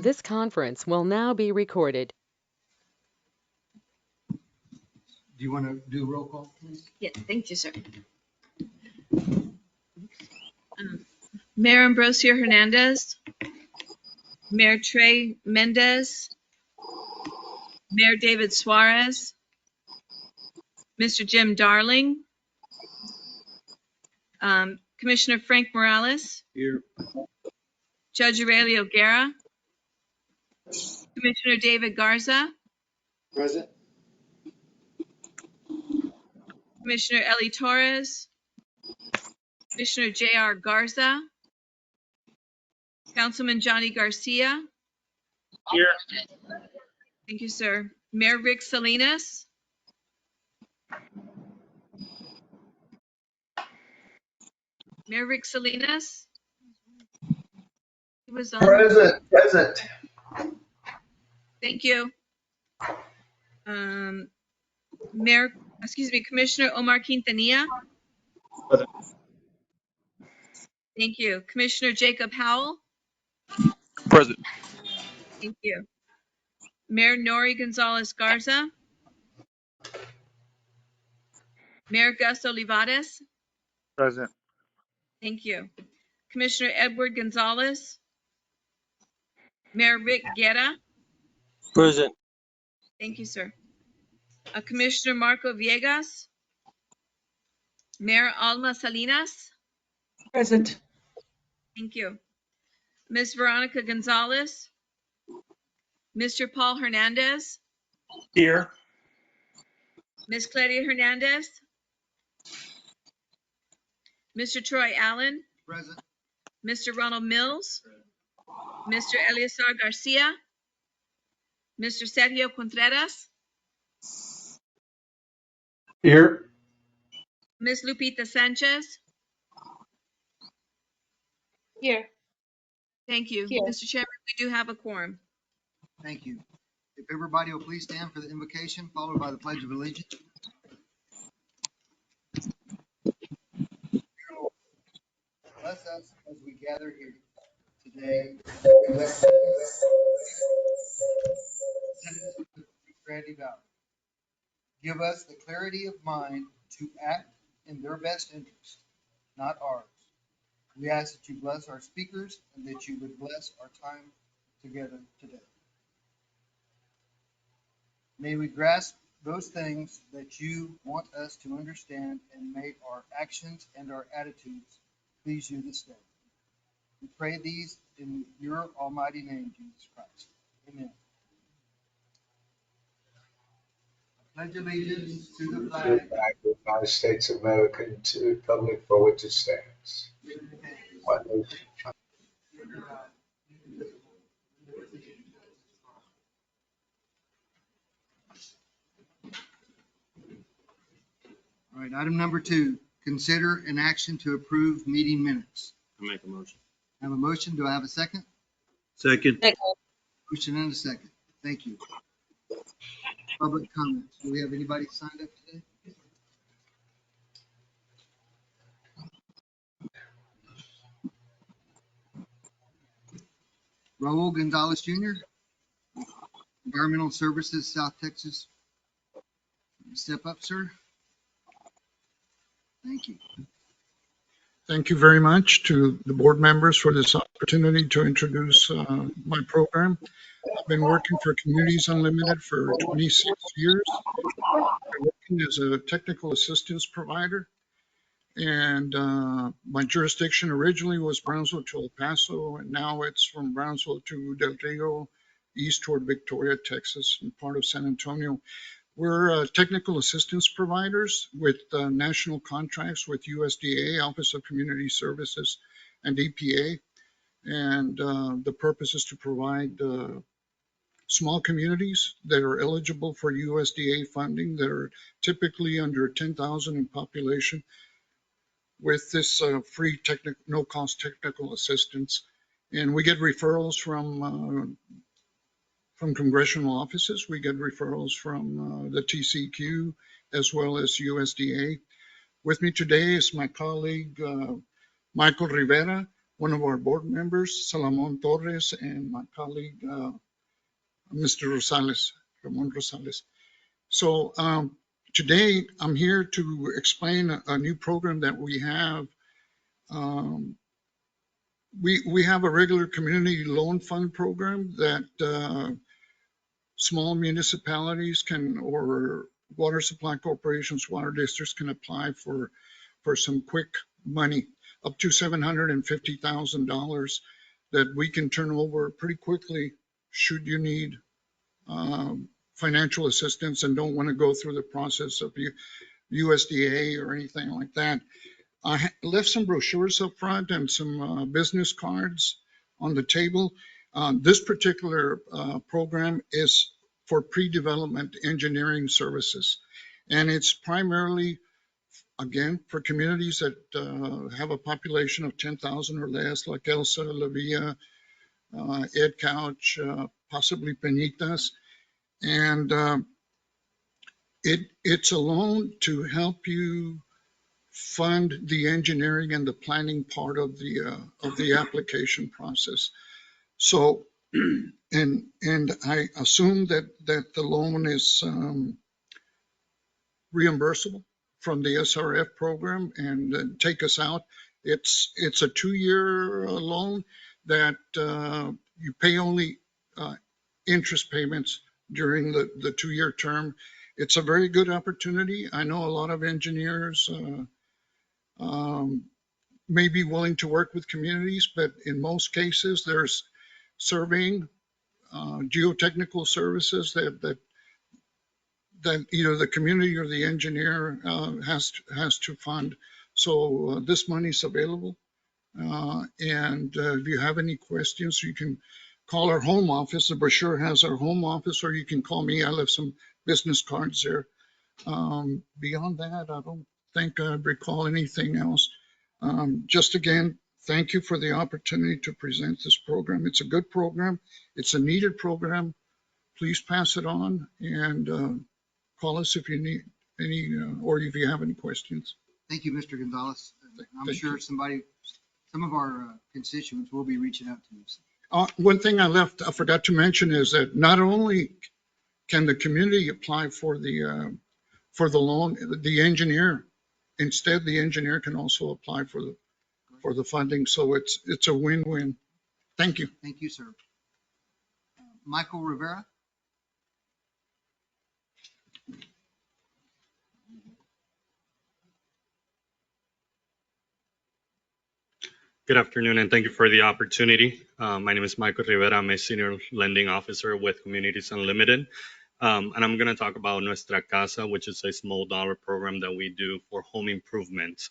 This conference will now be recorded. Do you want to do a roll call, please? Yes, thank you, sir. Mayor Ambrosio Hernandez, Mayor Trey Mendez, Mayor David Suarez, Mr. Jim Darling, Commissioner Frank Morales, Here. Judge Aurelio Guerra, Commissioner David Garza, Present. Commissioner Ellie Torres, Commissioner J.R. Garza, Councilman Johnny Garcia. Here. Thank you, sir. Mayor Rick Salinas. Mayor Rick Salinas. He was on. Present. Thank you. Commissioner Omar Quintanilla. Present. Thank you. Commissioner Jacob Howell. Present. Thank you. Mayor Nori Gonzalez Garza. Mayor Gus Olivares. Present. Thank you. Commissioner Edward Gonzalez. Mayor Rick Guerra. Present. Thank you, sir. Commissioner Marco Villegas. Mayor Alma Salinas. Present. Thank you. Ms. Veronica Gonzalez. Mr. Paul Hernandez. Here. Ms. Claudia Hernandez. Mr. Troy Allen. Present. Mr. Ronald Mills. Mr. Eleazar Garcia. Mr. Sergio Contreras. Here. Ms. Lupita Sanchez. Here. Thank you. Here. Mr. Chairman, we do have a quorum. Thank you. If everybody will please stand for the invocation, followed by the Pledge of Allegiance. Bless us as we gather here today. Grandy Valley. Give us the clarity of mind to act in their best interest, not ours. We ask that you bless our speakers and that you would bless our time together today. May we grasp those things that you want us to understand, and may our actions and our attitudes please you this day. We pray these in your almighty name, Jesus Christ. Amen. I pledge allegiance to the flag of the United States of America, and to the republic for which it stands, one nation. All right, item number 2, consider an action to approve meeting minutes. I'll make a motion. I have a motion. Do I have a second? Second. Motion and a second. Thank you. Public comments. Do we have anybody signed up today? Raul Gonzalez Jr., Environmental Services, South Texas. Step up, sir. Thank you. Thank you very much to the board members for this opportunity to introduce my program. I've been working for Communities Unlimited for 26 years. I'm working as a technical assistance provider. And my jurisdiction originally was Brownsville to El Paso, and now it's from Brownsville to Del Rio, east toward Victoria, Texas, and part of San Antonio. We're technical assistance providers with national contracts with USDA, Office of Community Services, and EPA. And the purpose is to provide small communities that are eligible for USDA funding, that are typically under 10,000 in population, with this free no-cost technical assistance. And we get referrals from congressional offices. We get referrals from the TCQ as well as USDA. With me today is my colleague, Michael Rivera, one of our board members, Salamon Torres, and my colleague, Mr. Rosales, Ramon Rosales. So today I'm here to explain a new program that we have. We have a regular community loan fund program that small municipalities can, or water supply corporations, water districts can apply for some quick money, up to $750,000 that we can turn over pretty quickly should you need financial assistance and don't want to go through the process of USDA or anything like that. I left some brochures up front and some business cards on the table. This particular program is for pre-development engineering services, and it's primarily, again, for communities that have a population of 10,000 or less, like Elsa, La Villa, Ed Couch, possibly Penitas. And it's a loan to help you fund the engineering and the planning part of the application process. So, and I assume that the loan is reimbursable from the SRF program and take us out. It's a 2-year loan that you pay only interest payments during the 2-year term. It's a very good opportunity. I know a lot of engineers may be willing to work with communities, but in most cases, there's surveying, geotechnical services that either the community or the engineer has to fund. So this money is available. And if you have any questions, you can call our home office. The brochure has our home office, or you can call me. I left some business cards there. Beyond that, I don't think I recall anything else. Just again, thank you for the opportunity to present this program. It's a good program. It's a needed program. Please pass it on and call us if you need any, or if you have any questions. Thank you, Mr. Gonzalez. I'm Thank sure you. some of our constituents will be reaching out to us. One thing I forgot to mention is that not only can the community apply for the loan, the engineer, instead the engineer can also apply for the funding. So it's a win-win. Thank you. Thank you, sir. Michael Rivera. Good afternoon, and thank you for the opportunity. My name is Michael Rivera. I'm a senior lending officer with Communities Unlimited. And I'm going to talk about Nuestra Casa, which is a small dollar program that we do for home improvements.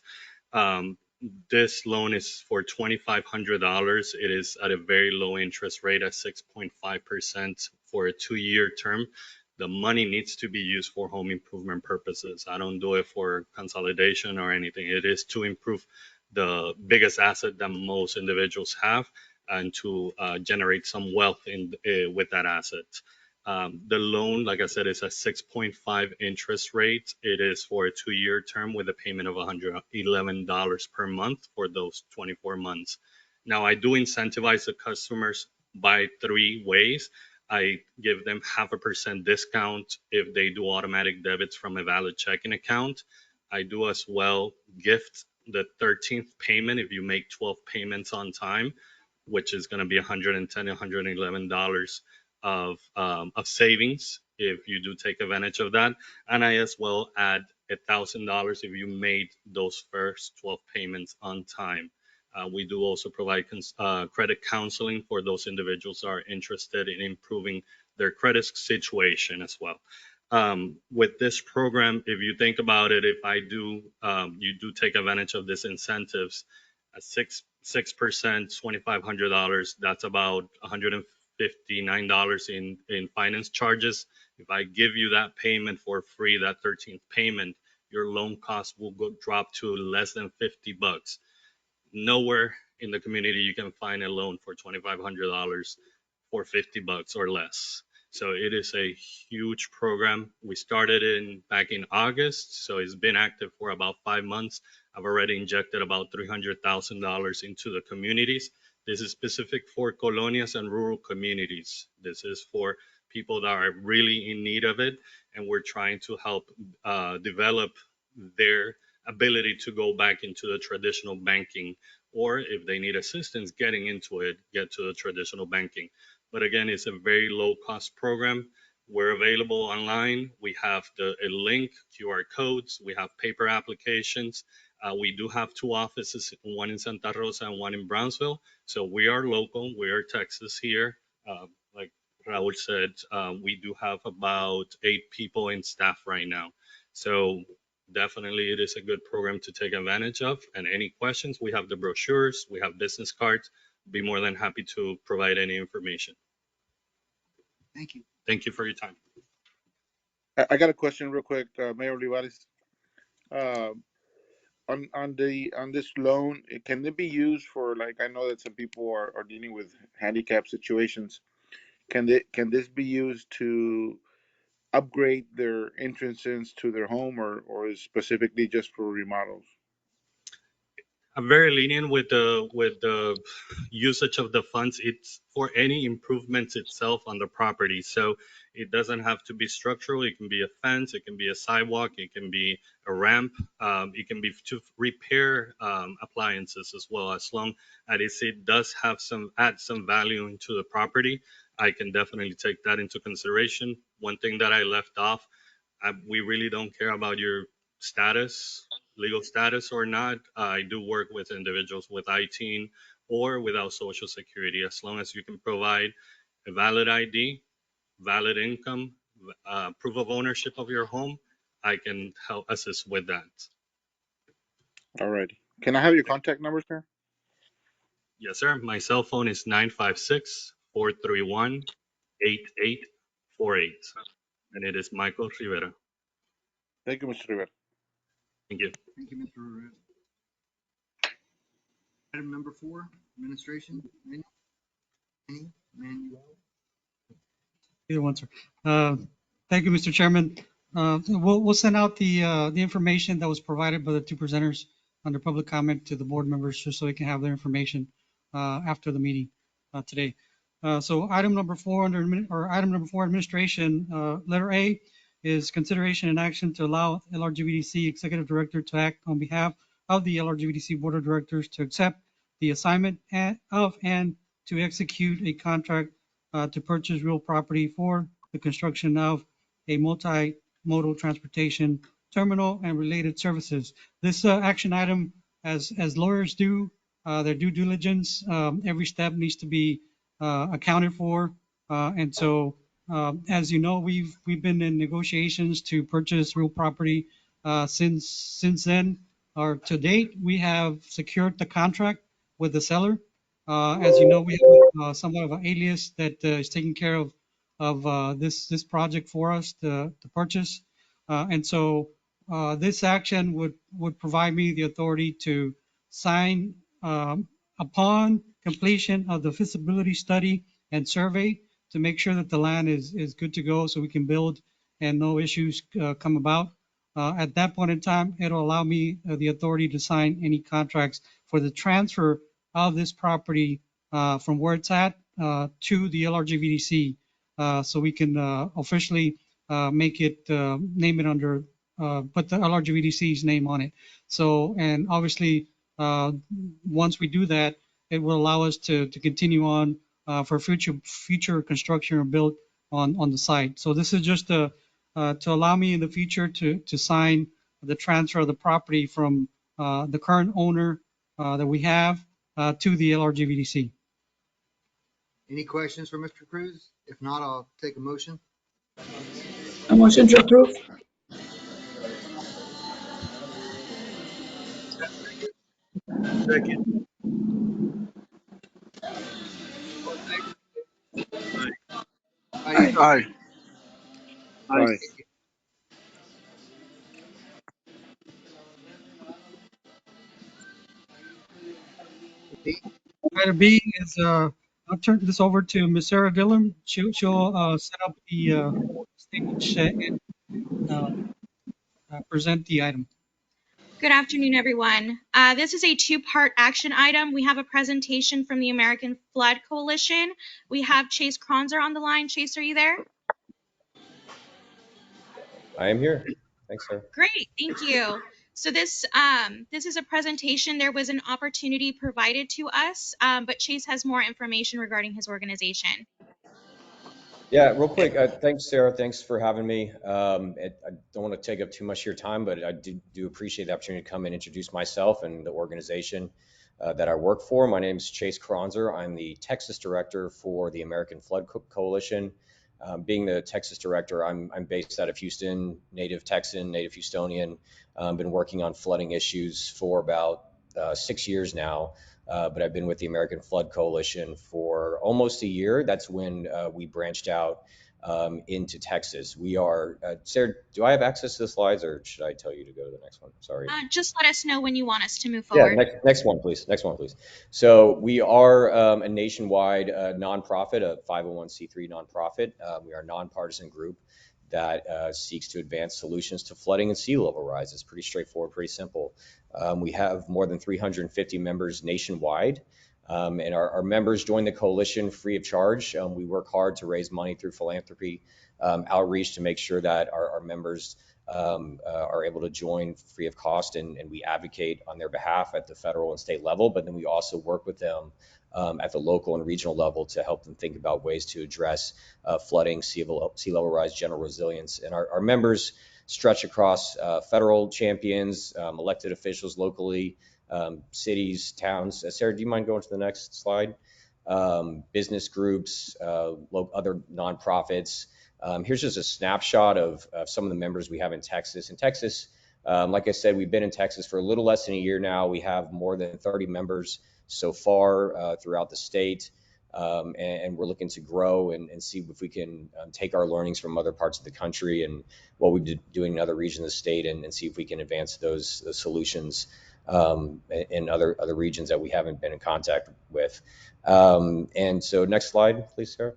This loan is for $2,500. It is at a very low interest rate at 6.5% for a 2-year term. The money needs to be used for home improvement purposes. I don't do it for consolidation or anything. It is to improve the biggest asset that most individuals have and to generate some wealth with that asset. The loan, like I said, is a 6.5 interest rate. It is for a 2-year term with a payment of $111 per month for those 24 months. Now, I do incentivize the customers by 3 ways. I give them 0.5% discount if they do automatic debits from a valid checking account. I do as well gift the 13th payment if you make 12 payments on time, which is going to be $110, $111 of savings if you do take advantage of that. And I as well add $1,000 if you made those first 12 payments on time. We do also provide credit counseling for those individuals who are interested in improving their credit situation as well. With this program, if you think about it, if you do take advantage of these incentives, at 6%, $2,500, that's about $159 in finance charges. If I give you that payment for free, that 13th payment, your loan cost will drop to less than $50. Nowhere in the community you can find a loan for $2,500 for $50 or less. So it is a huge program. We started back in August, so it's been active for about 5 months. I've already injected about $300,000 into the communities. This is specific for colonias and rural communities. This is for people that are really in need of it, and we're trying to help develop their ability to go back into the traditional banking, or if they need assistance getting into it, get to the traditional banking. But again, it's a very low cost program. We're available online. We have a link, QR codes. We have paper applications. We do have two offices, one in Santa Rosa and one in Brownsville. So we are local. We are Texas here. Like Raul said, we do have about 8 people in staff right now. So definitely it is a good program to take advantage of. And any questions, we have the brochures, we have business cards. Be more than happy to provide any information. Thank you. Thank you for your time. I got a question real quick, Mayor Olivares. Uh, on this loan, can it be used for, like, I know that some people are dealing with handicap situations. Can this be used to upgrade their entrances to their home, or is specifically just for remodels? I'm very lenient with the usage of the funds. It's for any improvements itself on the property. So it doesn't have to be structural. It can be a fence. It can be a sidewalk. It can be a ramp. It can be to repair appliances as well. As long as it does have add some value into the property, I can definitely take that into consideration. One thing that I left off, we really don't care about your status, legal status or not. I do work with individuals with IT or without Social Security, as long as you can provide a valid ID, valid income, proof of ownership of your home, I can help assist with that. All righty. Can I have your contact numbers, sir? Yes, sir. My cell phone is 956-431-8848. And it is Michael Rivera. Thank you, Mr. Rivera. Thank you. Thank you, Mr. Rivera. Item number 4, administration. Manuel. Either one, sir. Thank you, Mr. Chairman. We'll send out the information that was provided by the two presenters under public comment to the board members, just so they can have their information after the meeting today. So item number 4 administration, letter A is consideration and action to allow LRGVDC Executive Director to act on behalf of the LRGVDC Board of Directors to accept the assignment of and to execute a contract to purchase real property for the construction of a multimodal transportation terminal and related services. This action item, as lawyers do their due diligence, every step needs to be accounted for. And so, as you know, we've been in negotiations to purchase real property since then, or to date. We have secured the contract with the seller. As you know, we have somewhat of an alias that is taking care of this project for us to purchase. And so this action would provide me the authority to sign upon completion of the feasibility study and survey to make sure that the land is good to go so we can build and no issues come about. At that point in time, it'll allow me the authority to sign any contracts for the transfer of this property from where it's at to the LRGVDC, so we can officially make it, name it under, put the LRGVDC's name on it. So, and obviously, once we do that, it will allow us to continue on for future construction or build on the site. So this is just to allow me in the future to sign the transfer of the property from the current owner that we have to the LRGVDC. Any questions for Mr. Cruz? If not, I'll take a motion. A motion to approve. Second. Aye. Aye. Aye. Aye. Item B is, I'll turn this over to Ms. Sarah Dillon. She'll set up the stage and present the item. Good afternoon, everyone. This is a two-part action item. We have a presentation from the American Flood Coalition. We have Chase Kronzer on the line. Chase, are you there? I am here. Thanks, sir. Great, thank you. So this is a presentation. There was an opportunity provided to us, but Chase has more information regarding his organization. Yeah, real quick. Thanks, Sarah. Thanks for having me. I don't want to take up too much of your time, but I do appreciate the opportunity to come and introduce myself and the organization that I work for. My name is Chase Kronzer. I'm the Texas director for the American Flood Coalition. Being the Texas director, I'm based out of Houston, native Texan, native Houstonian. Been working on flooding issues for about 6 years now. But I've been with the American Flood Coalition for almost a year. That's when we branched out into Texas. We are, Sarah, do I have access to the slides, or should I tell you to go to the next one? Sorry. Just let us know when you want us to move Yeah, forward. next one, please. Next one, please. So we are a nationwide nonprofit, a 501c3 nonprofit. We are a nonpartisan group that seeks to advance solutions to flooding and sea level rise. It's pretty straightforward, pretty simple. We have more than 350 members nationwide, and our members join the coalition free of charge. We work hard to raise money through philanthropy outreach to make sure that our members are able to join free of cost, and we advocate on their behalf at the federal and state level, but then we also work with them at the local and regional level to help them think about ways to address flooding, sea level rise, general resilience. And our members stretch across federal champions, elected officials locally, cities, towns. Sarah, do you mind going to the next slide? Business groups, other nonprofits. Here's just a snapshot of some of the members we have in Texas. In Texas, like I said, we've been in Texas for a little less than a year now. We have more than 30 members so far throughout the state, and we're looking to grow and see if we can take our learnings from other parts of the country and what we've been doing in other regions of the state, and see if we can advance those solutions in other regions that we haven't been in contact with. And so next slide, please, Sarah.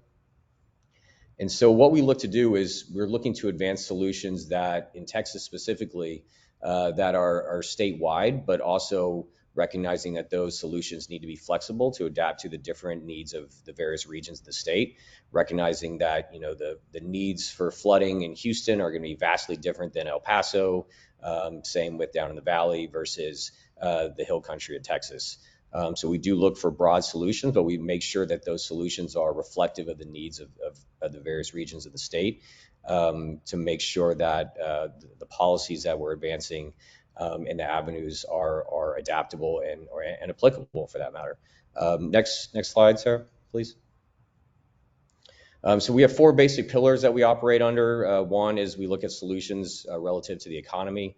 And so what we look to do is we're looking to advance solutions that, in Texas specifically, that are statewide, but also recognizing that those solutions need to be flexible to adapt to the different needs of the various regions of the state, recognizing that the needs for flooding in Houston are going to be vastly different than El Paso, same with down in the valley versus the hill country of Texas. So we do look for broad solutions, but we make sure that those solutions are reflective of the needs of the various regions of the state, to make sure that the policies that we're advancing and the avenues are adaptable and applicable for that matter. Next slide, Sarah, please. So we have four basic pillars that we operate under. One is we look at solutions relative to the economy.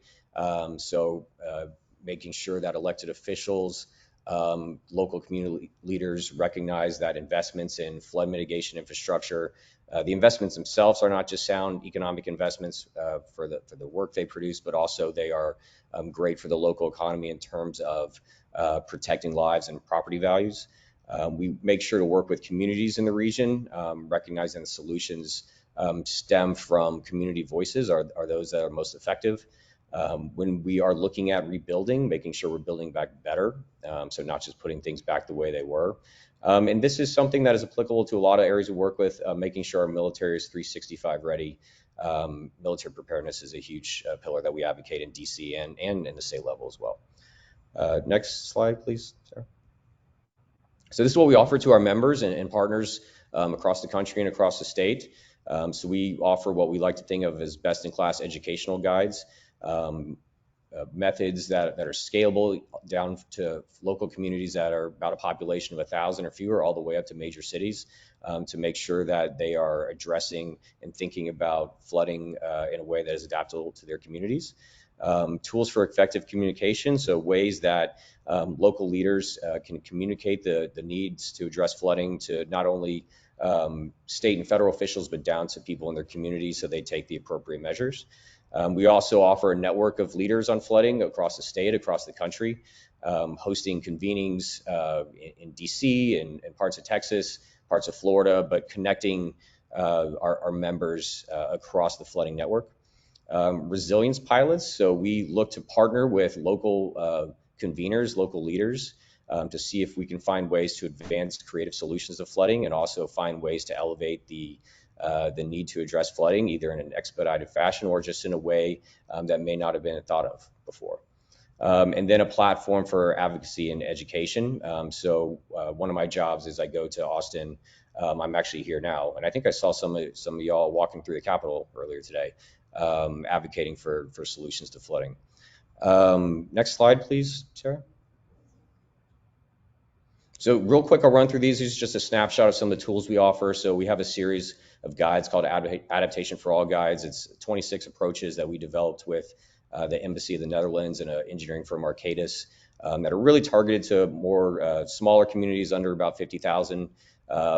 So making sure that elected officials, local community leaders recognize that investments in flood mitigation infrastructure, the investments themselves are not just sound economic investments for the work they produce, but also they are great for the local economy in terms of protecting lives and property values. We make sure to work with communities in the region, recognizing the solutions stem from community voices are those that are most effective. When we are looking at rebuilding, making sure we're building back better, so not just putting things back the way they were. And this is something that is applicable to a lot of areas we work with, making sure our military is 365 ready. Military preparedness is a huge pillar that we advocate in DC and in the state level as well. Next slide, please, Sarah. So this is what we offer to our members and partners across the country and across the state. So we offer what we like to think of as best-in-class educational guides, methods that are scalable down to local communities that are about a population of 1,000 or fewer, all the way up to major cities, to make sure that they are addressing and thinking about flooding in a way that is adaptable to their communities. Tools for effective communication, so ways that local leaders can communicate the needs to address flooding to not only state and federal officials, but down to people in their communities so they take the appropriate measures. We also offer a network of leaders on flooding across the state, across the country, hosting convenings in DC and parts of Texas, parts of Florida, but connecting our members across the flooding network. resilience pilots. So we look to partner with local conveners, local leaders, to see if we can find ways to advance creative solutions to flooding and also find ways to elevate the need to address flooding, either in an expedited fashion or just in a way that may not have been thought of before. And then a platform for advocacy and education. So one of my jobs is I go to Austin. I'm actually here now, and I think I saw some of y'all walking through the Capitol earlier today, advocating for solutions to flooding. Next slide, please, Sarah. So real quick, I'll run through these. This is just a snapshot of some of the tools we offer. So we have a series of guides called Adaptation for All Guides. It's 26 approaches that we developed with the Embassy of the Netherlands and an engineering firm, Arcadis, that are really targeted to more smaller communities under about 50,000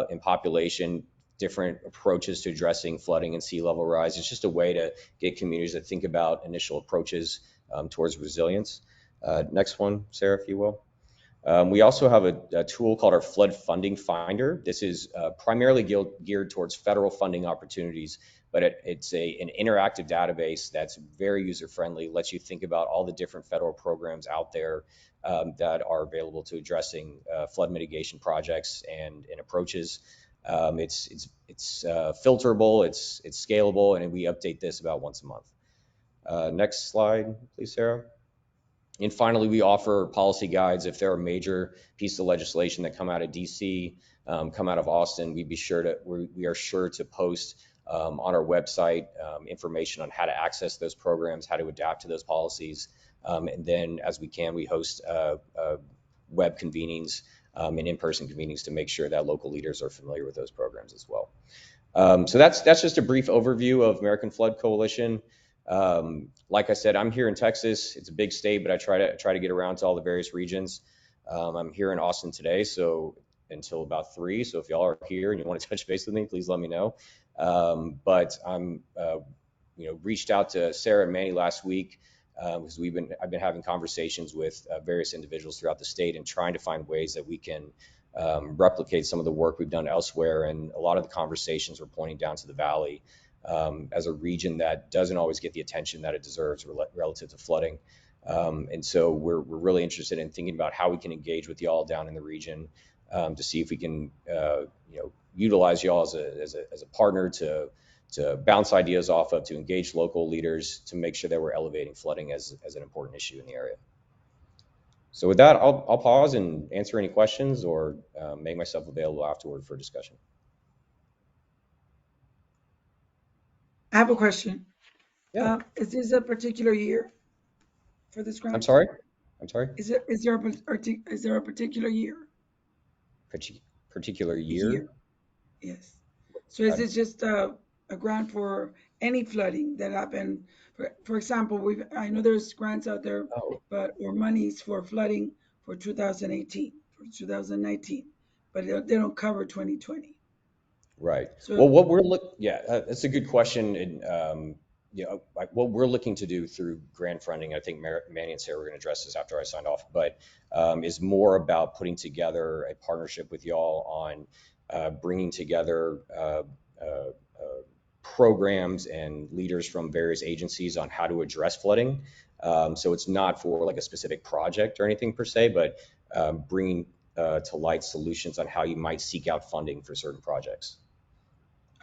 in population, different approaches to addressing flooding and sea level rise. It's just a way to get communities to think about initial approaches towards resilience. Next one, Sarah, if you will. We also have a tool called our Flood Funding Finder. This is primarily geared towards federal funding opportunities, but it's an interactive database that's very user-friendly, lets you think about all the different federal programs out there that are available to addressing flood mitigation projects and approaches. It's filterable, it's scalable, and we update this about once a month. Next slide, please, Sarah. And finally, we offer policy guides. If there are major pieces of legislation that come out of DC, come out of Austin, we are sure to post on our website information on how to access those programs, how to adapt to those policies. And then as we can, we host web convenings and in-person convenings to make sure that local leaders are familiar with those programs as well. So that's just a brief overview of American Flood Coalition. Like I said, I'm here in Texas. It's a big state, but I try to get around to all the various regions. I'm here in Austin today, so until about 3. So if y'all are here and you want to touch base with me, please let me know. But I'm, reached out to Sarah and Manny last week because I've been having conversations with various individuals throughout the state and trying to find ways that we can replicate some of the work we've done elsewhere. And a lot of the conversations were pointing down to the Valley as a region that doesn't always get the attention that it deserves relative to flooding. And so we're really interested in thinking about how we can engage with y'all down in the region to see if we can utilize y'all as a partner to bounce ideas off of, to engage local leaders, to make sure that we're elevating flooding as an important issue in the area. So with that, I'll pause and answer any questions or make myself available afterward for discussion. I have a question. Yeah. Is this a particular year for this grant? I'm sorry? Is there a particular year? Particular year? Yes. So is this just a grant for any flooding that happened? For example, I know there's grants out there, or monies for flooding for 2018, for 2019, but they don't cover 2020. Right. So, Well, that's a good question. And what we're looking to do through grant funding, I think Manny and Sarah were going to address this after I signed off, but is more about putting together a partnership with y'all on bringing together programs and leaders from various agencies on how to address flooding. So it's not for like a specific project or anything per se, but bringing to light solutions on how you might seek out funding for certain projects.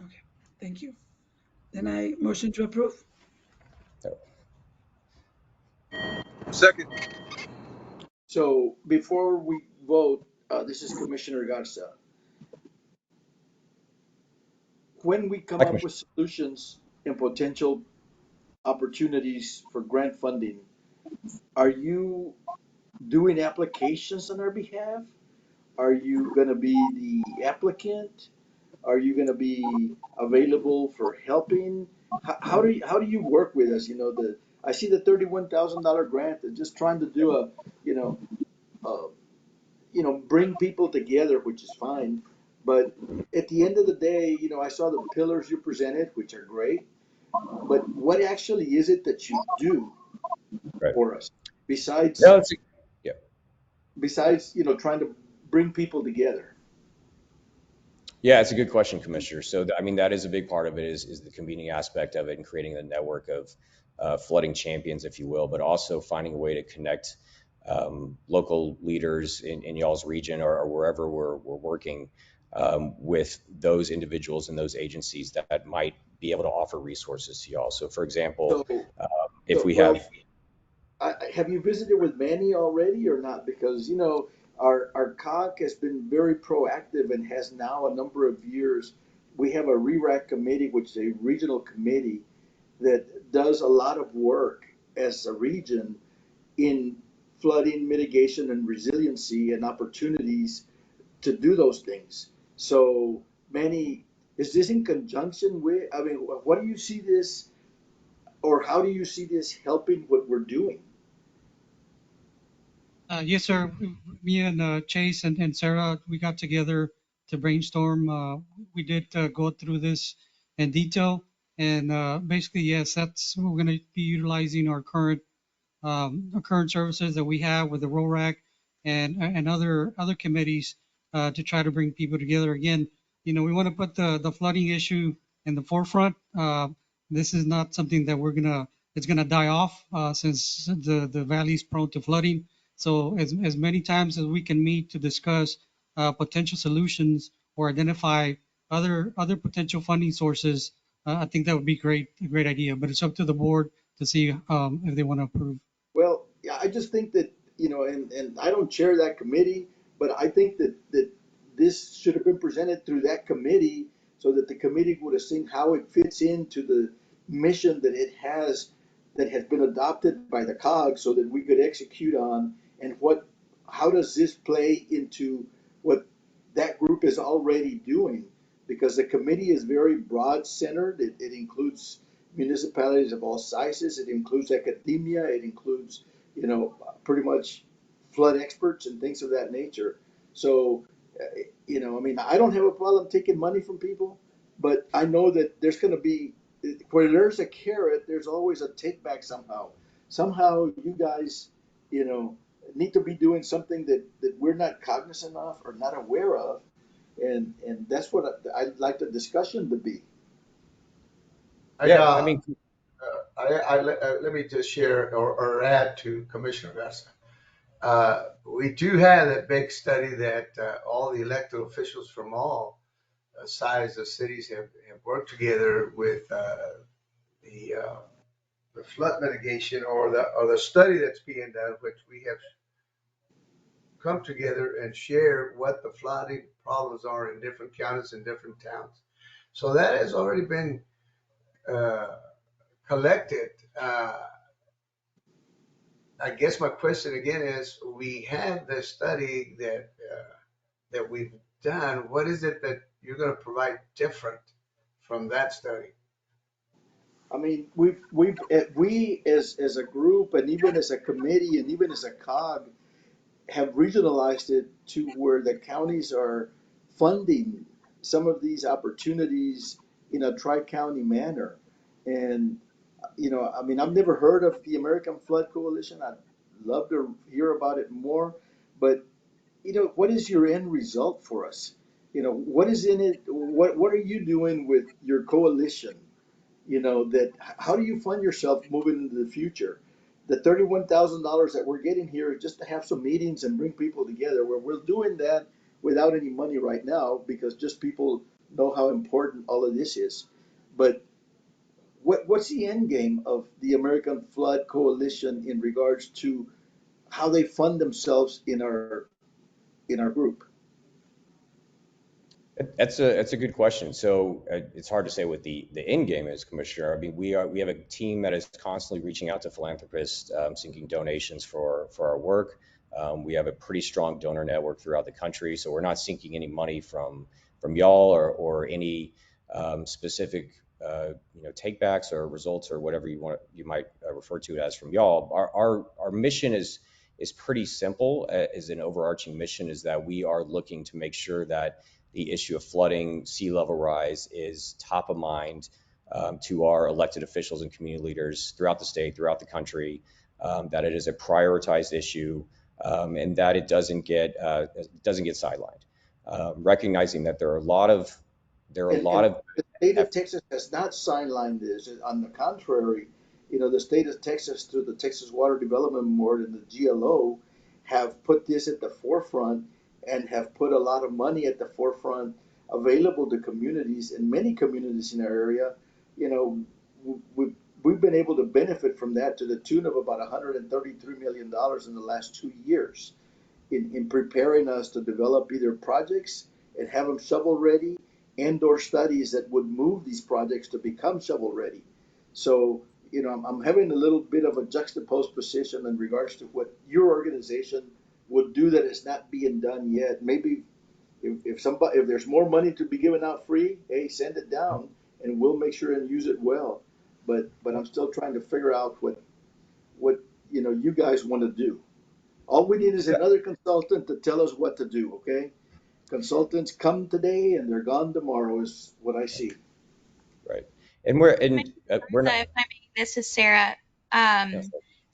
okay, thank you. Then I motion to approve. Second. So before we vote, this is Commissioner Garza. When we come up with solutions and potential opportunities for grant funding, are you doing applications on our behalf? Are you going to be the applicant? Are you going to be available for helping? How do you work with us? I see the $31,000 grant. They're just trying to do bring people together, which is fine. But at the end of the day, I saw the pillars you presented, which are great. But what actually is it that you do for us besides trying to bring people together? Yeah, it's a good question, Commissioner. So, I mean, that is a big part of it is the convening aspect of it and creating a network of flooding champions, if you will, but also finding a way to connect local leaders in y'all's region or wherever we're working with those individuals and those agencies that might be able to offer resources to y'all. So, for example, So, if we well, have have you visited with Manny already or not? Because, our COG has been very proactive and has now a number of years. We have a RERAC committee, which is a regional committee that does a lot of work as a region in flooding mitigation and resiliency and opportunities to do those things. So, Manny, is this in conjunction with, I mean, what do you see this, or how do you see this helping what we're doing? Yes, sir. Me and Chase and Sarah, we got together to brainstorm. We did go through this in detail, and basically, yes, that's we're going to be utilizing our current services that we have with the RORAC and other committees to try to bring people together. Again, we want to put the flooding issue in the forefront. This is not something that it's gonna die off since the valley is prone to flooding. So as many times as we can meet to discuss potential solutions or identify other potential funding sources, I think that would be a great idea. But it's up to the board to see if they want to approve. Well, yeah, I just think that, and I don't chair that committee, but I think that this should have been presented through that committee so that the committee would have seen how it fits into the mission that has been adopted by the COG so that we could execute on and how does this play into what that group is already doing? Because the committee is very broad centered. It includes municipalities of all sizes. It includes academia. It includes, pretty much flood experts and things of that nature. So, I mean, I don't have a problem taking money from people, but I know that there's going to be, where there's a carrot, there's always a take back somehow. Somehow you guys, need to be doing something that we're not cognizant of or not aware of. And that's what I'd like the discussion to be. yeah, I mean, Let me just share or add to Commissioner Garza. We do have a big study that all the elected officials from all sides of cities have worked together with the flood mitigation or the study that's being done, which we have come together and share what the flooding problems are in different counties and different towns. So that has already been uh, collected. I guess my question again is, we have the study that we've done. What is it that you're going to provide different from that study? I mean, we as a group and even as a committee and even as a COG have regionalized it to where the counties are funding some of these opportunities in a tri-county manner. And, I mean, I've never heard of the American Flood Coalition. I'd love to hear about it more. But, what is your end result for us? What is in it? What are you doing with your coalition? That how do you fund yourself moving into the future? The $31,000 that we're getting here is just to have some meetings and bring people together. Where we're doing that without any money right now because just people know how important all of this is. But what's the end game of the American Flood Coalition in regards to how they fund themselves in our group? That's a good question. So it's hard to say what the end game is, Commissioner. I mean, we have a team that is constantly reaching out to philanthropists, seeking donations for our work. We have a pretty strong donor network throughout the country, so we're not seeking any money from y'all or any specific takebacks or results or whatever you might refer to it as from y'all. Our mission is pretty simple. As an overarching mission is that we are looking to make sure that the issue of flooding, sea level rise is top of mind to our elected officials and community leaders throughout the state, throughout the country, that it is a prioritized issue, and that it doesn't get sidelined. recognizing that there are a lot of The state of Texas has not sidelined this. On the contrary, the state of Texas, through the Texas Water Development Board and the GLO, have put this at the forefront and have put a lot of money at the forefront available to communities, and many communities in our area. We've been able to benefit from that to the tune of about $133 million in the last 2 years in preparing us to develop either projects and have them shovel ready, and or studies that would move these projects to become shovel ready. So, I'm having a little bit of a juxtaposed position in regards to what your organization would do that is not being done yet. Maybe if there's more money to be given out free, hey, send it down and we'll make sure and use it well. But I'm still trying to figure out what you guys want to do. All we need is another consultant to tell us what to do, okay? Consultants come today and they're gone tomorrow is what I see. Right. And we're not. If I may, this is Sarah.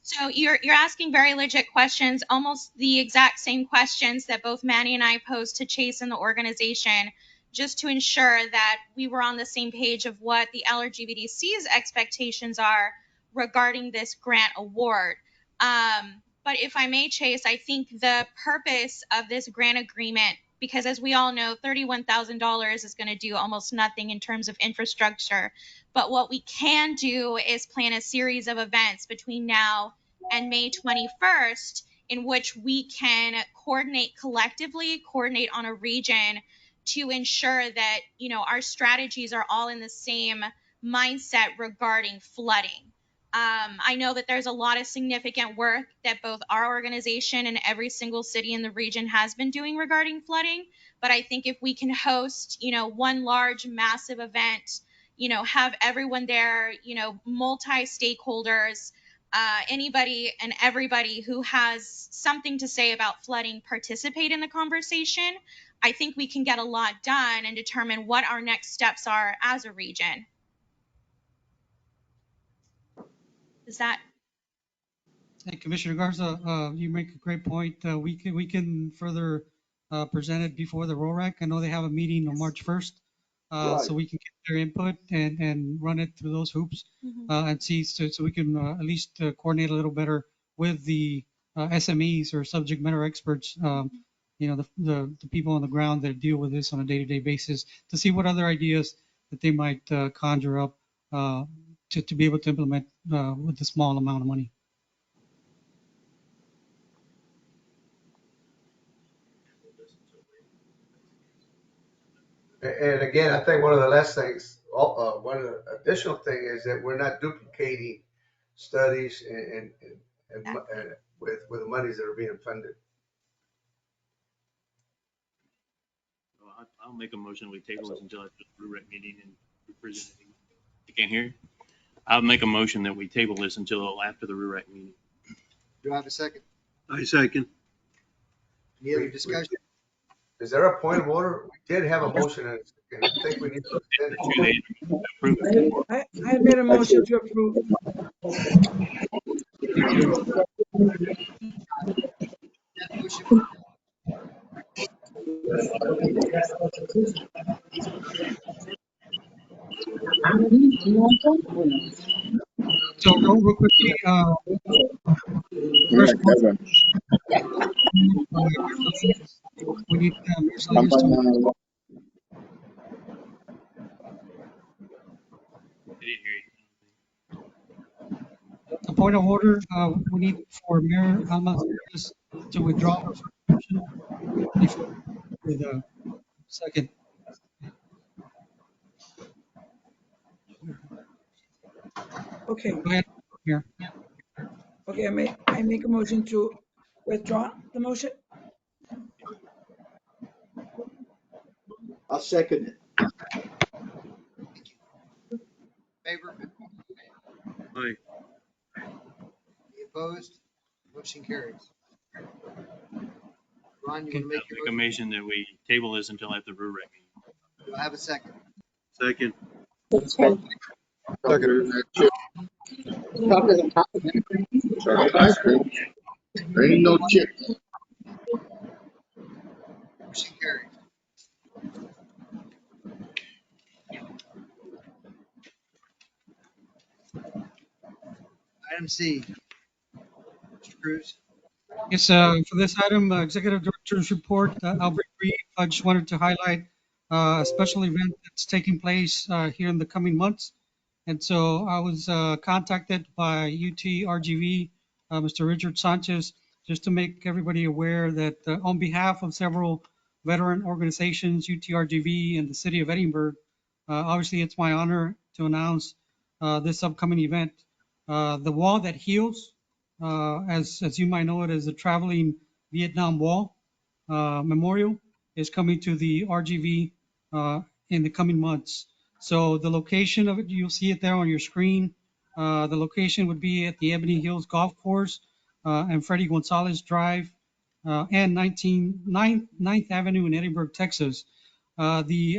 So you're asking very legit questions, almost the exact same questions that both Manny and I posed to Chase and the organization, just to ensure that we were on the same page of what the LRGVDC's expectations are regarding this grant award. But if I may, Chase, I think the purpose of this grant agreement, because as we all know, $31,000 is going to do almost nothing in terms of infrastructure. But what we can do is plan a series of events between now and May 21st in which we can coordinate collectively, coordinate on a region to ensure that, our strategies are all in the same mindset regarding flooding. I know that there's a lot of significant work that both our organization and every single city in the region has been doing regarding flooding. But I think if we can host, one large, massive event, have everyone there, multi-stakeholders, anybody and everybody who has something to say about flooding participate in the conversation, I think we can get a lot done and determine what our next steps are as a region. Is that? Hey, Commissioner Garza, you make a great point. We can further present it before the RORAC. I know they have a meeting on March 1st, Right. so we can get their input and run it through those hoops and see, so we can at least coordinate a little better with the SMEs or subject matter experts, the people on the ground that deal with this on a day-to-day basis, to see what other ideas that they might conjure up to be able to implement with a small amount of money. And again, I think one of the last things, one of the additional thing is that we're not duplicating studies and with the monies that are being funded. Well, I'll make a motion. We table this until after the RUREC meeting and we present it. You can't hear? I'll make a motion that we table this until after the RUREC meeting. Do I have a second? I second. Any other discussion? Is there a point of order? We did have a motion and I think we need to extend it. I made a motion to approve. So real quickly, first we need a point of order. We need for Mayor Alma to withdraw her motion with a second. Okay. Go ahead, Mayor. Okay, I make a motion to withdraw the motion. I'll second it. Favor? Aye. Any opposed? Motion carries. Ron, you want to I'll make make your a motion? motion that we table this until after the RUREC meeting. Do I have a second? Second. Ice cream. There ain't no chips. Motion carries. Item C, Mr. Cruz. Yes, for this item, Executive Director's Report, I'll be brief. I just wanted to highlight a special event that's taking place here in the coming months. And so I was contacted by UTRGV, Mr. Richard Sanchez, just to make everybody aware that on behalf of several veteran organizations, UTRGV and the City of Edinburgh, obviously it's my honor to announce this upcoming event. The Wall That Heals, as you might know it as the Traveling Vietnam Wall Memorial, is coming to the RGV in the coming months. So the location of it, you'll see it there on your screen. The location would be at the Ebony Hills Golf Course and Freddie Gonzalez Drive and 9th Avenue in Edinburgh, Texas. The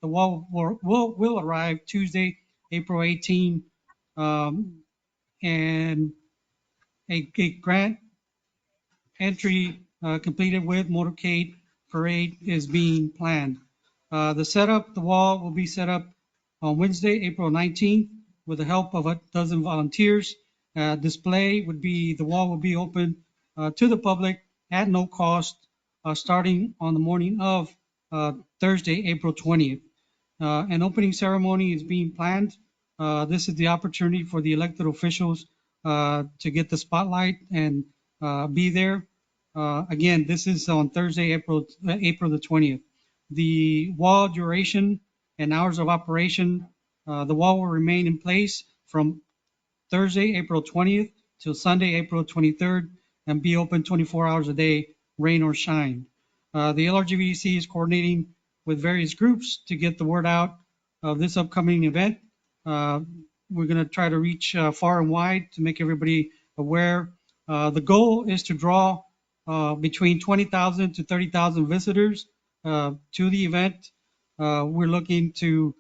wall will arrive Tuesday, April 18, and a grant entry completed with motorcade parade is being planned. The wall will be set up on Wednesday, April 19th, with the help of a dozen volunteers. The wall will be open to the public at no cost, starting on the morning of Thursday, April 20th. An opening ceremony is being planned. This is the opportunity for the elected officials to get the spotlight and be there. Again, this is on Thursday, April the 20th. The wall duration and hours of operation, the wall will remain in place from Thursday, April 20th till Sunday, April 23rd, and be open 24 hours a day, rain or shine. The LRGVDC is coordinating with various groups to get the word out of this upcoming event. We're going to try to reach far and wide to make everybody aware. The goal is to draw between 20,000 to 30,000 visitors to the event. We're looking to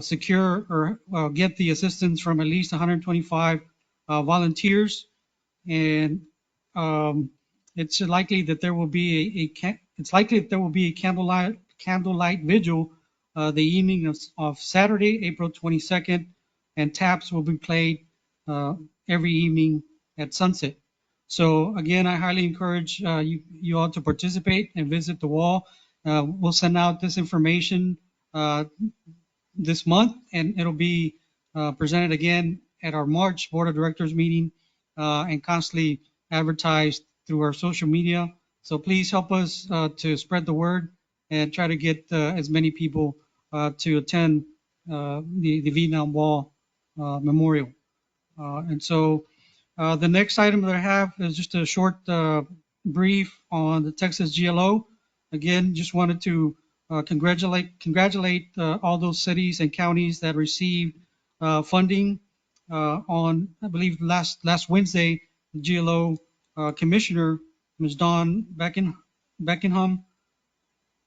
secure or get the assistance from at least 125 volunteers, and it's likely that there will be a candlelight vigil the evening of Saturday, April 22nd, and taps will be played every evening at sunset. So again, I highly encourage you all to participate and visit the wall. We'll send out this information this month, and it'll be presented again at our March Board of Directors meeting and constantly advertised through our social media. So please help us to spread the word and try to get as many people to attend the Vietnam Wall Memorial. And so the next item that I have is just a short brief on the Texas GLO. Again, just wanted to congratulate all those cities and counties that received funding on, I believe, last Wednesday. The GLO Commissioner, Ms. Dawn Beckenham,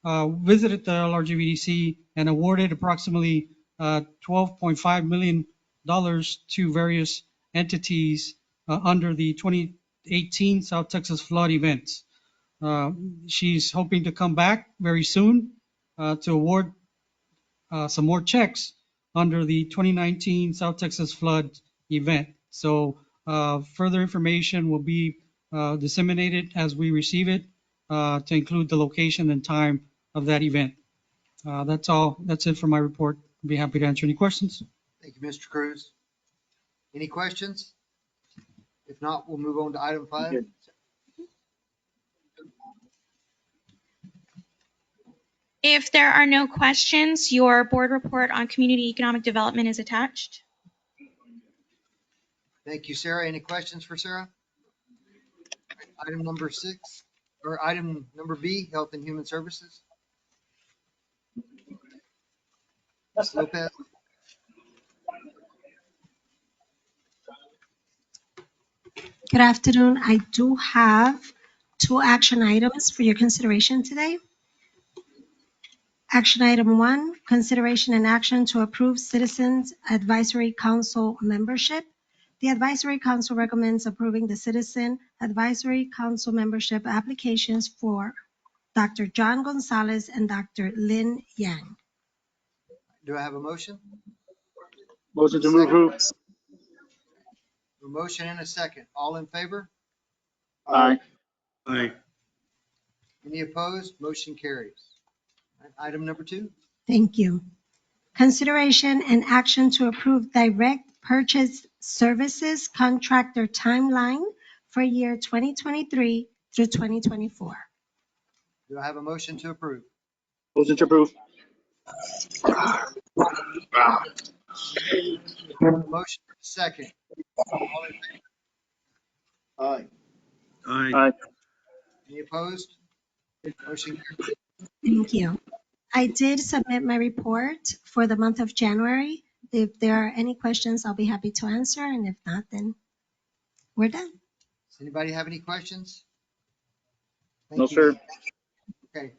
visited the LRGVDC and awarded approximately $12.5 million to various entities under the 2018 South Texas flood events. She's hoping to come back very soon to award some more checks under the 2019 South Texas flood event. So further information will be disseminated as we receive it to include the location and time of that event. That's all. That's it for my report. I'll be happy to answer any questions. Thank you, Mr. Cruz. Any questions? If not, we'll move on to item 5. If there are no questions, your board report on community economic development is attached. Thank you, Sarah. Any questions for Sarah? Item number 6, or item number B, Health and Human Services. Ms. Lopez. Good afternoon. I do have 2 action items for your consideration today. Action item 1, consideration and action to approve Citizens Advisory Council membership. The Advisory Council recommends approving the Citizen Advisory Council membership applications for Dr. John Gonzalez and Dr. Lin Yang. Do I have a motion? Motion to approve. A A motion and a second. All in favor? Aye. Aye. Any opposed? Motion carries. Item number 2. Thank you. Consideration and action to approve direct purchase services contractor timeline for year 2023 through 2024. Do I have a motion to approve? Motion to approve. Motion second. All in Aye. Aye. Any opposed? Motion carries. Thank you. I did submit my report for the month of January. If there are any questions, I'll be happy to answer, and if not, then we're done. Does anybody have any questions? No, Thank you, sir. ma'am. Okay.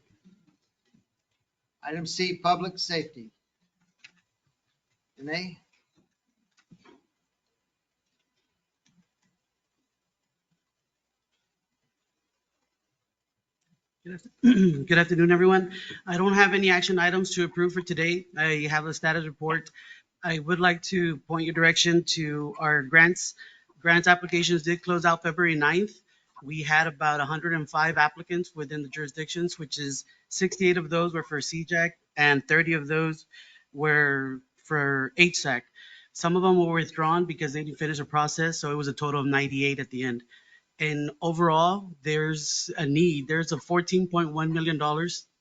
Item C, public safety. Renee? Good afternoon, everyone. I don't have any action items to approve for today. I have a status report. I would like to point your direction to our grants. Grants applications did close out February 9th. We had about 105 applicants within the jurisdictions, which is 68 of those were for CJAC and 30 of those were for HSAC. Some of them were withdrawn because they didn't finish the process, so it was a total of 98 at the end. And overall, there's a need. There's a $14.1 million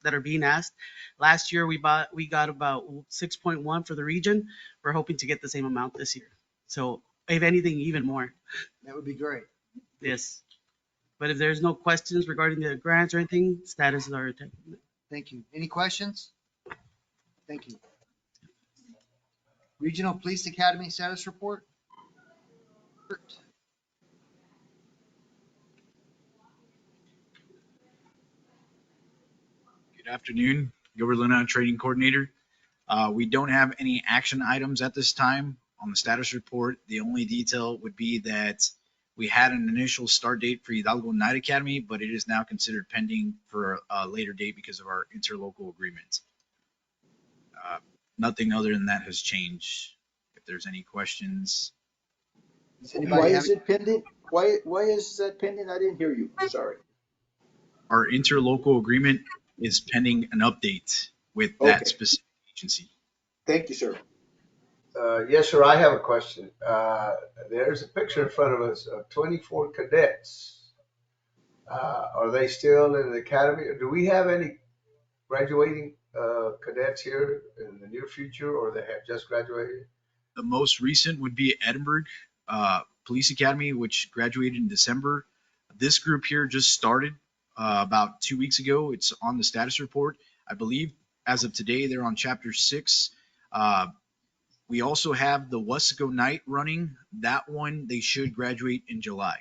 that are being asked. Last year, we got about 6.1 for the region. We're hoping to get the same amount this year. So if anything, even more. That would be great. Yes. But if there's no questions regarding the grants or anything, status is already taken. Thank you. Any questions? Thank you. Regional Police Academy status report. Good afternoon, Gilbert Luna, Training Coordinator. We don't have any action items at this time on the status report. The only detail would be that we had an initial start date for Hidalgo Night Academy, but it is now considered pending for a later date because of our interlocal agreement. Nothing other than that has changed. If there's any questions. Why is it pending? Why is that pending? I didn't hear you. I'm sorry. Our interlocal agreement is pending an update with that specific agency. Thank you, sir. Yes, sir. I have a question. There's a picture in front of us of 24 cadets. Are they still in the academy? Do we have any graduating cadets here in the near future, or they have just graduated? The most recent would be Edinburgh Police Academy, which graduated in December. This group here just started about 2 weeks ago. It's on the status report. I believe as of today, they're on chapter 6. We also have the Wesco Night running. That one, they should graduate in July.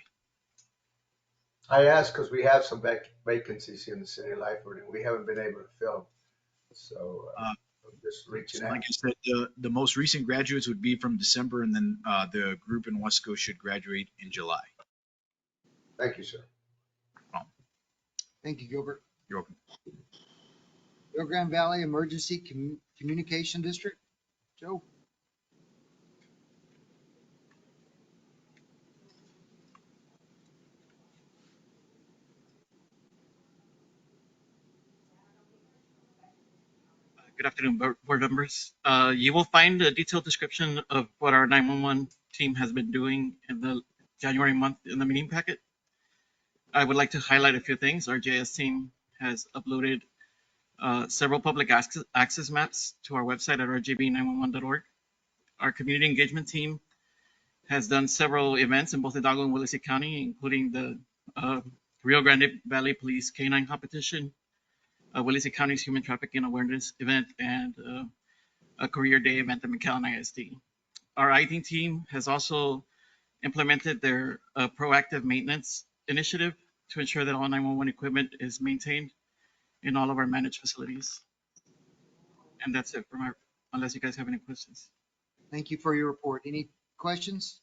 I ask because we have some vacancies here in the city of Lyford, and we haven't been able to fill them. So I'm just reaching out. Like I said, the most recent graduates would be from December, and then the group in Wesco should graduate in July. Thank you, sir. Thank you, Gilbert. You're welcome. Rio Grande Valley Emergency Communication District. Joe? Good afternoon, board members. You will find a detailed description of what our 911 team has been doing in the January month in the meeting packet. I would like to highlight a few things. Our JS team has uploaded several public access maps to our website at rgb911.org. Our community engagement team has done several events in both Hidalgo and Willacy County, including the Rio Grande Valley Police K-9 competition, Willacy County's Human Trafficking Awareness event, and a Career Day event at McAllen ISD. Our IT team has also implemented their proactive maintenance initiative to ensure that all 911 equipment is maintained in all of our managed facilities. And that's it from unless you guys have any questions. Thank you for your report. Any questions?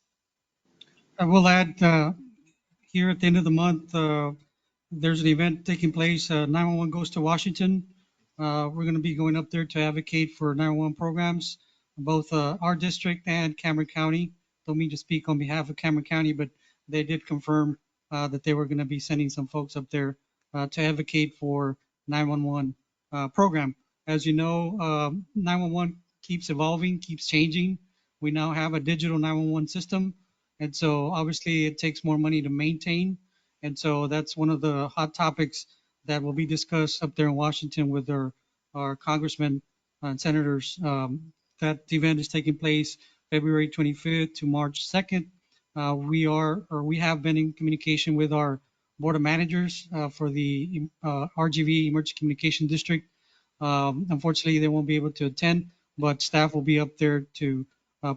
I will add, here at the end of the month, there's an event taking place. 911 Goes to Washington. We're going to be going up there to advocate for 911 programs, both our district and Cameron County. don't mean to speak on behalf of Cameron County, but they did confirm that they were going to be sending some folks up there to advocate for 911 program. As you know, 911 keeps evolving, keeps changing. We now have a digital 911 system, and so obviously it takes more money to maintain. And so that's one of the hot topics that will be discussed up there in Washington with our congressmen and senators. That event is taking place February 25th to March 2nd. We have been in communication with our board of managers for the RGV Emergency Communication District. Unfortunately, they won't be able to attend, but staff will be up there to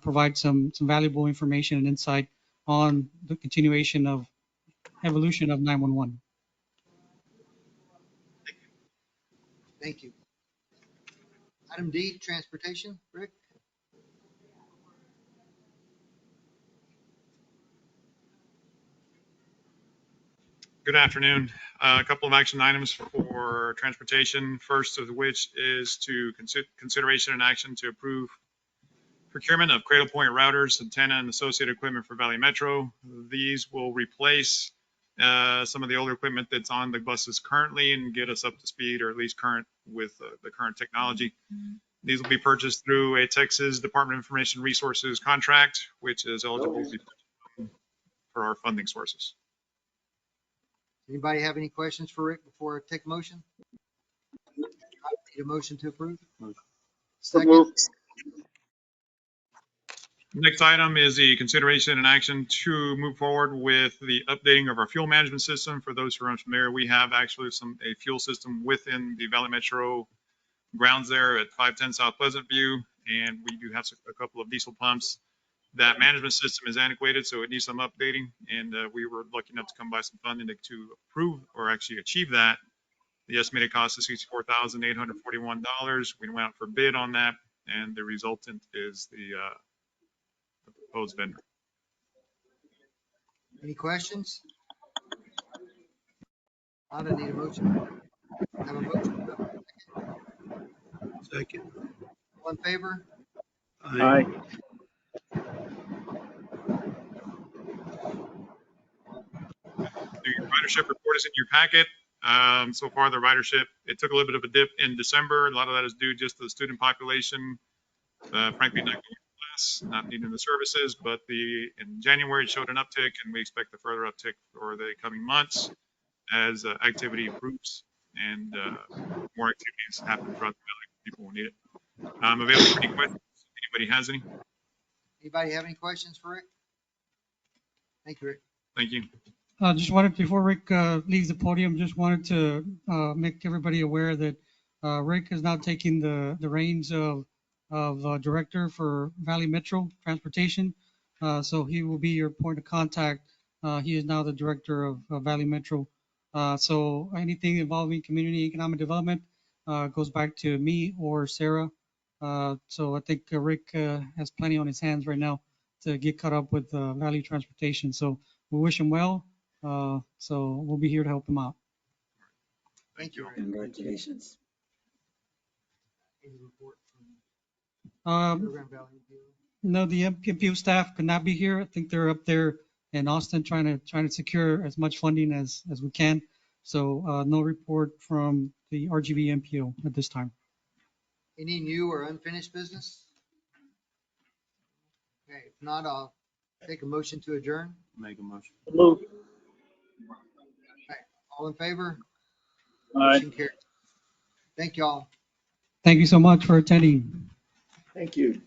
provide some valuable information and insight on the continuation of evolution of 911. Thank you. Item D, transportation. Rick? Good afternoon. A couple of action items for transportation. First of which is to consideration and action to approve procurement of cradle point routers, antenna, and associated equipment for Valley Metro. These will replace some of the older equipment that's on the buses currently and get us up to speed, or at least current with the current technology. These will be purchased through a Texas Department of Information Resources contract, which is eligible for our funding sources. Anybody have any questions for Rick before I take motion? I need a motion to approve. Second. Next item is the consideration and action to move forward with the updating of our fuel management system. For those who are unfamiliar, we have actually a fuel system within the Valley Metro grounds there at 510 South Pleasant View, and we do have a couple of diesel pumps. That management system is antiquated, so it needs some updating, and we were lucky enough to come by some funding to approve or actually achieve that. The estimated cost is $64,841. We went out for bid on that, and the resultant is the proposed vendor. Any questions? I don't need a motion. Have a motion. Second. All in favor? Aye. The ridership report is in your packet. So far, the ridership, it took a little bit of a dip in December. A lot of that is due just to the student population, frankly, not going to class, not needing the services. But in January, it showed an uptick, and we expect a further uptick for the coming months as activity improves and more activities happen throughout the valley. People will need it. I'm available for any questions. Anybody has any? Anybody have any questions for Rick? Thank you, Rick. Thank you. Just wanted, before Rick leaves the podium, just wanted to make everybody aware that Rick is now taking the reins of director for Valley Metro Transportation. So he will be your point of contact. He is now the director of Valley Metro. So anything involving community economic development goes back to me or Sarah. So I think Rick has plenty on his hands right now to get caught up with Valley Transportation. So we wish him well. So we'll be here to help him out. Thank you. Congratulations. Any report from Program Valley? No, the MPO staff could not be here. I think they're up there in Austin trying to secure as much funding as we can. So no report from the RGV MPO at this time. Any new or unfinished business? Okay, if not, I'll take a motion to adjourn. Make a motion. Okay, all in favor? Motion carries. Thank you all. Thank you so much for attending. Thank you.